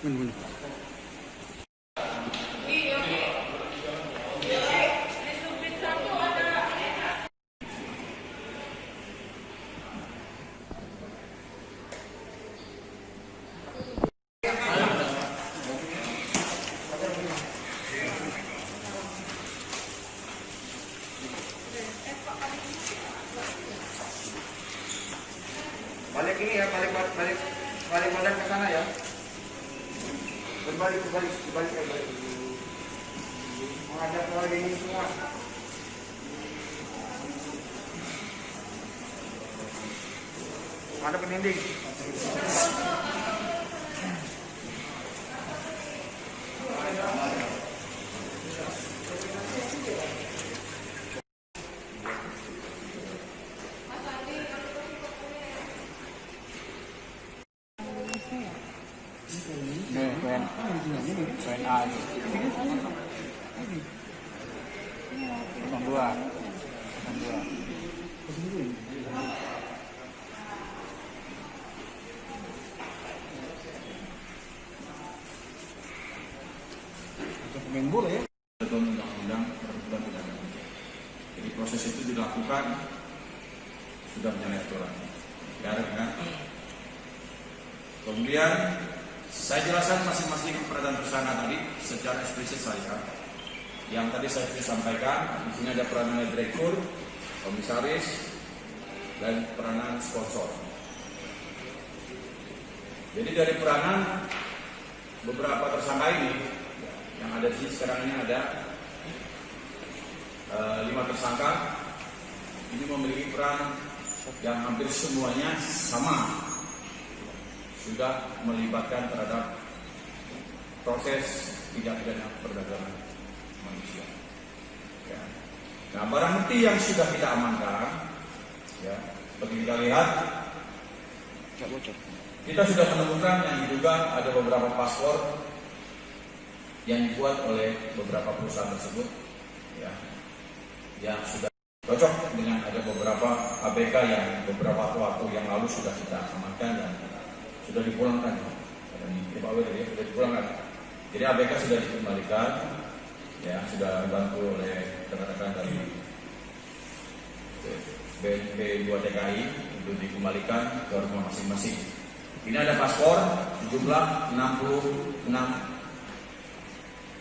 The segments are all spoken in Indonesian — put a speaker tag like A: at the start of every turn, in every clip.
A: Bener-bener.
B: Balik ini ya, balik badan ke sana ya. Berbalik. Menghadap ke ini semua. Menghadap ke dinding.
A: WNA ini 02. Pemain bola ya.
C: Ketentuan undang-undang perbuatan pidana. Jadi proses itu dilakukan sudah menyalahi aturan. Ya, kan? Kemudian saya jelaskan masing-masing peranan tersangka tadi secara eksplisit saya. Yang tadi saya sudah sampaikan, di sini ada peranan direktur, komisaris, dan peranan sponsor. Jadi dari peranan beberapa tersangka ini, yang ada di sini sekarang ini ada 5 tersangka. Ini memiliki peran yang hampir semuanya sama, sudah melibatkan terhadap proses tindak pidana perdagangan manusia. Ya. Nah, barang bukti yang sudah kita amankan, ya, seperti kita lihat, kita sudah menemukan yang diduga ada beberapa paspor yang dibuat oleh beberapa perusahaan tersebut, ya, yang sudah cocok dengan ada beberapa ABK yang beberapa waktu yang lalu sudah kita amankan dan sudah dipulangkan. Sudah dipulangkan. Jadi ABK sudah dikembalikan, ya, sudah dibantu oleh rekan-rekan dari BNP 2 TKI untuk dikembalikan ke rumah masing-masing. Ini ada paspor jumlah 66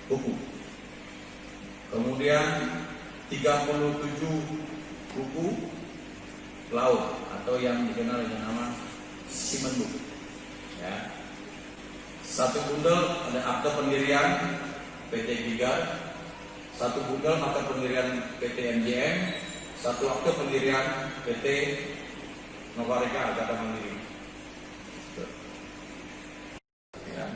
C: buku. Kemudian 37 buku laut atau yang dikenal dengan nama Simen Book. Ya. Satu bundel ada akte pendirian PT Giga, satu bundel akte pendirian PT MJM, satu akte pendirian PT Novareka Agata Mandiri. Ya.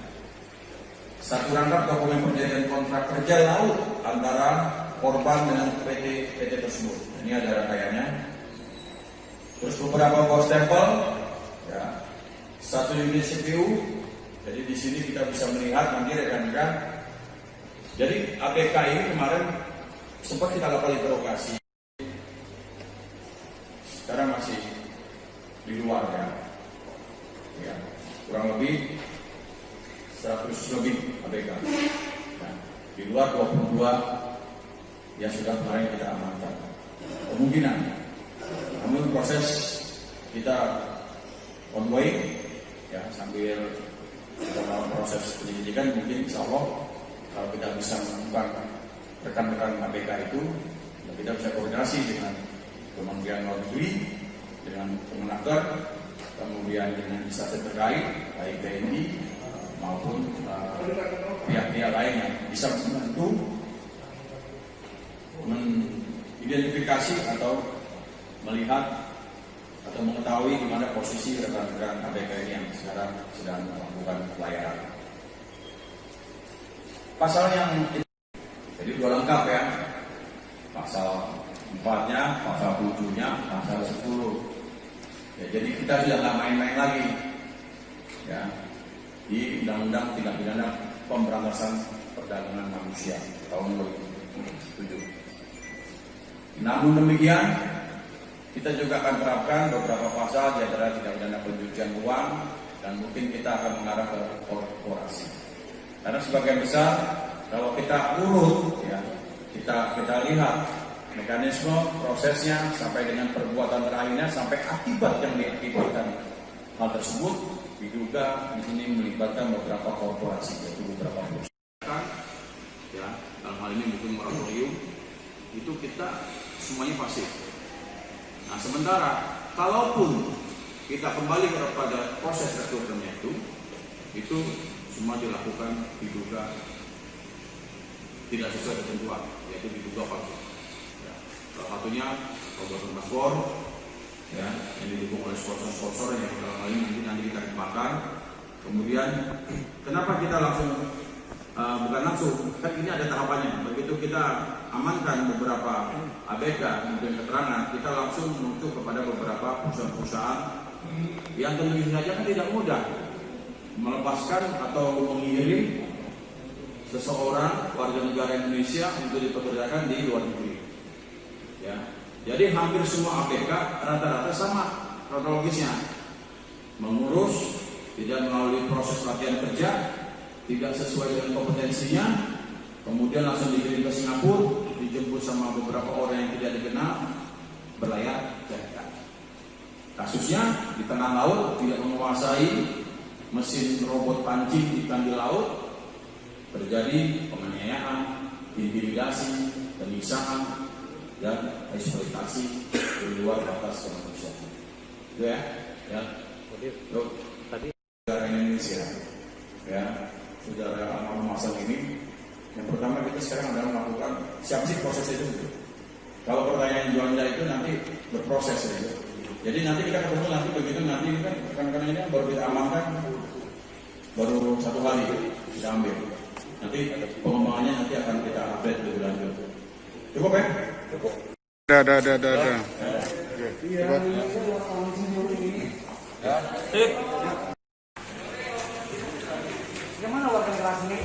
C: Satu rangkap dokumen perjanjian kontrak kerja laut antara korban dengan PT tersebut. Ini ada rangkaiannya. Terus beberapa buah stempel, ya, satu unit CPU. Jadi di sini kita bisa melihat nanti rekan-rekan. Jadi ABK ini kemarin sempat kita lakukan interogasi. Sekarang masih di luar, ya. Ya, kurang lebih 100 lebih ABK. Nah, di luar 22 yang sudah kemarin kita amankan. Kemungkinan, namun proses kita ongoing, ya, sambil kita melakukan proses penyelidikan. Mungkin insya Allah kalau kita bisa menemukan rekan-rekan ABK itu, ya, kita bisa koordinasi dengan Kementerian Luar Negeri, dengan Kemenaker, kemudian dengan instansi terkait, baik TNI maupun pihak-pihak lain yang bisa membantu mengidentifikasi atau melihat atau mengetahui di mana posisi rekan-rekan ABK ini yang sekarang sedang melakukan pelayaran. Pasal yang jadi dua lengkap, ya. Pasal 4-nya, pasal 7-nya, pasal 10. Ya, jadi kita sudah nggak main-main lagi, ya, di Undang-Undang Tindak Pidana Pemberantasan Perdagangan Manusia tahun 2007. Namun demikian, kita juga akan terapkan beberapa pasal di antara tindak pidana pencucian uang dan mungkin kita akan mengarah ke korporasi. sebagian besar kalau kita urut, ya, kita lihat mekanisme prosesnya sampai dengan perbuatan terakhirnya sampai akibat yang diakibatkan hal tersebut diduga di sini melibatkan beberapa korporasi, yaitu beberapa perusahaan, ya, dalam hal ini mungkin moratorium itu kita semuanya pasif. Nah, sementara kalaupun kita kembali kepada proses rekrutmennya itu semua dilakukan diduga tidak sesuai ketentuan, yaitu diduga palsu. Salah satunya pembuatan paspor, ya, yang didukung oleh sponsor-sponsor yang dalam hal ini nanti kita kembangkan. Kemudian kenapa kita bukan langsung, kan ini ada tahapannya. Begitu kita amankan beberapa ABK kemudian keterangan, kita langsung menuju kepada beberapa perusahaan-perusahaan yang tentu saja kan tidak mudah melepaskan atau mengirim seseorang warga negara Indonesia untuk dipekerjakan di luar negeri. Ya, jadi hampir semua ABK rata-rata sama kronologisnya, mengurus tidak melalui proses latihan kerja, tidak sesuai dengan kompetensinya, kemudian langsung dikirim ke Singapura, dijemput sama beberapa orang yang tidak dikenal, berlayar jalan. Kasusnya di tengah laut tidak menguasai mesin robot pancing ikan di laut, terjadi penganiayaan, intimidasi, penyiksaan, dan eksploitasi di luar batas kemanusiaan. Itu ya. Tadi negara Indonesia, ya, saudara almarhum Hasan ini, yang pertama kita sekarang adalah melakukan siapa sih proses itu. Kalau pertanyaan Juanda itu nanti berproses ya. Jadi nanti kita ketemu nanti begitu nanti ini kan rekan-rekan ini baru kita amankan baru 1 hari kita ambil. Nanti pengembangannya nanti akan kita update lebih lanjut. Cukup ya? Cukup.
A: Ada.
B: Iya.
C: Sip.
B: Gimana warga kelas ini?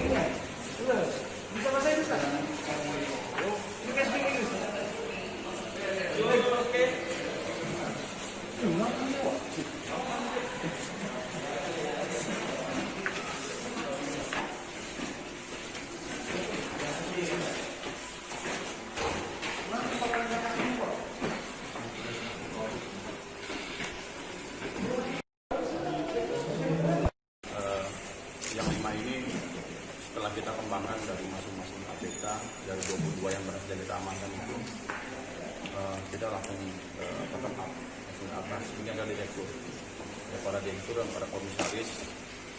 B: Bisa bahasa Inggris kan? You can speak English. Okay.
C: Yang 5 ini setelah kita kembangkan dari masing-masing ABK dari 22 yang berhasil kita amankan itu, kita langsung langsung ke atas. Ini ada direktur, ya, para direktur dan para komisaris,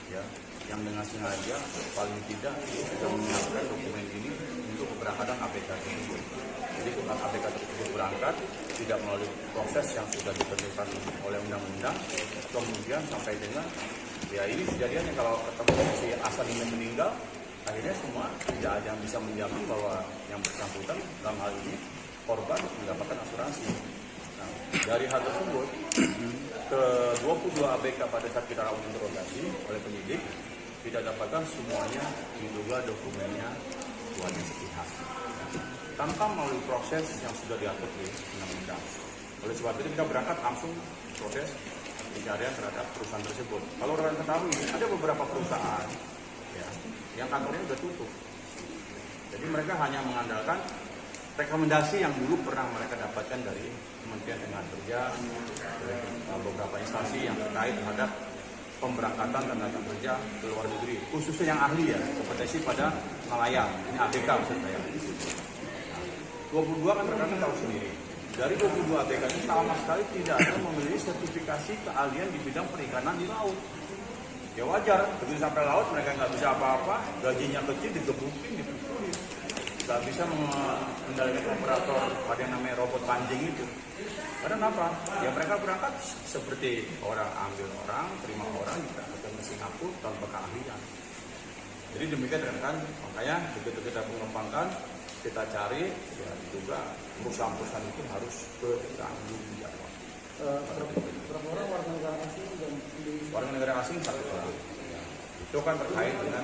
C: ya, yang dengan sengaja paling tidak kita menyiapkan dokumen ini untuk keberangkatan ABK tersebut. Jadi ABK tersebut berangkat tidak melalui proses yang sudah ditentukan oleh undang-undang, kemudian sampai dengan ya ini kejadian yang kalau ketemu si Hasan ini meninggal, akhirnya semua tidak ada yang bisa menjamin bahwa yang bersangkutan dalam hal ini korban mendapatkan asuransi. Nah, dari hal tersebut ke 22 ABK pada saat kita lakukan interogasi oleh penyidik tidak dapatkan semuanya diduga dokumennya buatnya sepihak, tanpa melalui proses yang sudah diatur di undang-undang. Oleh sebab itu kita berangkat langsung proses pencarian terhadap perusahaan tersebut. Kalau rekan ketahui ada beberapa perusahaan, ya, yang kantornya sudah tutup. Jadi mereka hanya mengandalkan rekomendasi yang dulu pernah mereka dapatkan dari Kementerian Tenaga Kerja, dari beberapa instansi yang terkait terhadap pemberangkatan tenaga kerja ke luar negeri, khususnya yang ahli, ya, kompetensi pada nelayan. Ini ABK maksud saya. 22 kan rekan tahu sendiri. Dari 22 ABK itu sama sekali tidak ada memiliki sertifikasi keahlian di bidang perikanan di laut. Ya wajar, begitu sampai laut mereka nggak bisa apa-apa, gajinya kecil, digebukin, dipukulin. Nggak bisa mengendalikan operator pada yang namanya robot pancing itu. Karena apa? Ya mereka berangkat seperti orang ambil orang, terima orang, diberangkatkan ke Singapura tanpa keahlian. Jadi demikian kan, makanya begitu kita mengembangkan, kita cari, ya juga perusahaan-perusahaan itu harus bertanggung jawab.
B: Berapa orang warga negara asing dan
C: warga negara asing 1 orang. Ya. Itu kan terkait dengan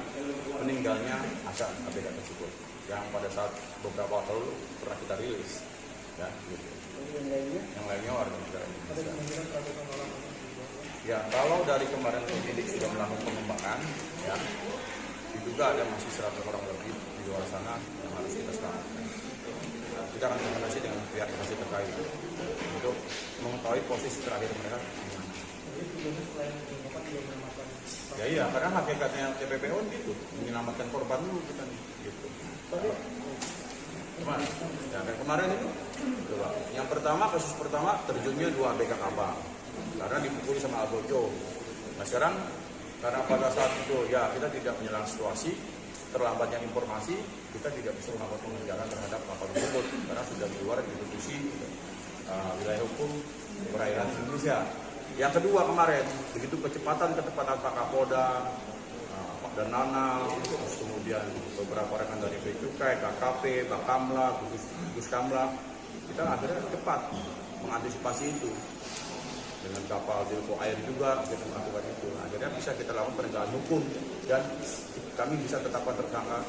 C: meninggalnya Hasan ABK tersebut, yang pada saat beberapa waktu lalu pernah kita rilis. Ya, gitu. Yang lainnya warga negara Indonesia. Ya, kalau dari kemarin penyidik sudah melakukan pengembangan, ya, itu juga ada masih 100 orang lebih di luar sana yang harus kita selamatkan. Kita akan komunikasi dengan pihak yang masih terkait untuk mengetahui posisi terakhir mereka. Ya iya, karena hakikatnya TPPO gitu, menyelamatkan korban dulu kita gitu. Gimana? Ya, kayak kemarin itu, coba. Yang pertama, kasus pertama terjunnya 2 ABK kapal karena dipukuli sama Albojo. Nah sekarang karena pada saat itu ya kita tidak menyerang situasi, terlambatnya informasi, kita tidak bisa melakukan pengejaran terhadap kapal tersebut karena sudah keluar institusi wilayah hukum perairan Indonesia. Yang kedua kemarin, begitu ketepatan Pak Kapolda, Pak Danana, terus kemudian beberapa rekan dari Bea Cukai, KKP, Bakamla, Gus Kamla, kita akhirnya cepat mengantisipasi itu. Dengan kapal Dilko Air juga kita melakukan itu. Akhirnya bisa kita lakukan penegakan hukum dan kami bisa tetapkan tersangka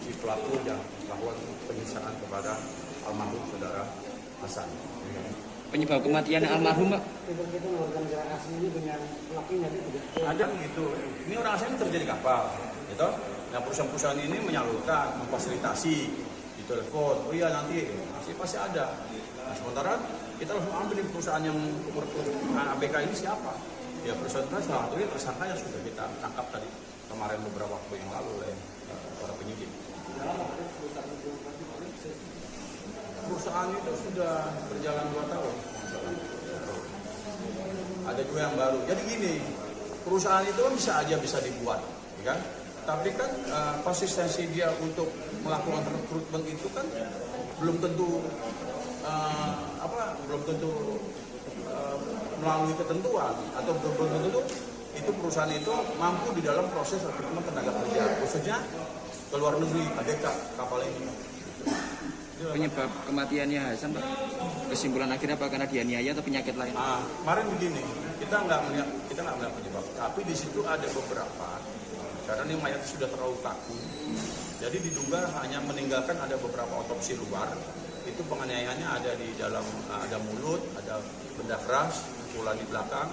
C: si pelaku yang melakukan penyiksaan kepada almarhum saudara Hasan.
D: Penyebab kematian almarhum, Pak?
B: Kita melakukan jarak asli ini dengan pelakunya tidak?
C: Ada gitu. Ini orang asing terjadi kapal, gitu. Nah perusahaan-perusahaan ini menyalurkan, memfasilitasi, ditelepon. Oh iya nanti pasti ada. Nah, sementara kita langsung ambil di perusahaan yang ABK ini siapa? Ya perusahaan itu salah satunya tersangka yang sudah kita tangkap tadi kemarin beberapa waktu yang lalu oleh para penyidik. Perusahaan itu sudah berjalan 2 tahun. Ada juga yang baru. Jadi gini, perusahaan itu kan bisa dibuat, ya kan? Tapi kan konsistensi dia untuk melakukan rekrutmen itu kan belum tentu melalui ketentuan atau belum tentu itu perusahaan itu mampu di dalam proses rekrutmen tenaga kerja, khususnya ke luar negeri, ABK kapal ini.
D: Penyebab kematiannya Hasan, Pak? Kesimpulan akhirnya apa? Karena dianiaya atau penyakit lain?
C: Kemarin begini, kita nggak melihat penyebab, tapi di situ ada beberapa karena ini mayat sudah terlalu kaku, jadi diduga hanya meninggalkan ada beberapa otopsi luar. Itu penganiayaannya ada di dalam, ada mulut, ada benda keras, pukulan di belakang,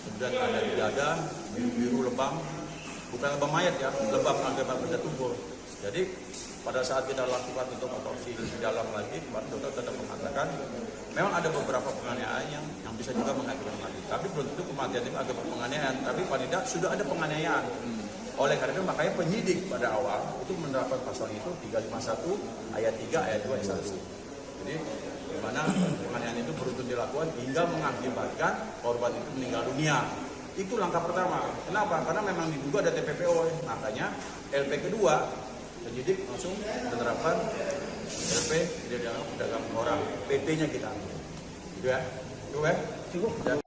C: kemudian ada di dada, biru lebam, bukan lebam mayat ya, lebam akibat benda tubuh. Jadi pada saat kita lakukan untuk otopsi di dalam lagi, dokter tetap mengatakan memang ada beberapa penganiayaan yang bisa juga mengakibatkan mati. Tapi belum tentu kematian itu akibat penganiayaan, tapi paling tidak sudah ada penganiayaan. Oleh karena itu makanya penyidik pada awal itu menerapkan pasal itu 351 ayat 3 ayat 2 ayat 1. Jadi di mana penganiayaan itu beruntun dilakukan hingga mengakibatkan korban itu meninggal dunia. Itu langkah pertama. Kenapa? Karena memang diduga ada TPPO. Makanya LP kedua penyidik langsung menerapkan LP tidak dalam pedagang orang, PT-nya kita. Gitu ya? Cukup ya? Cukup.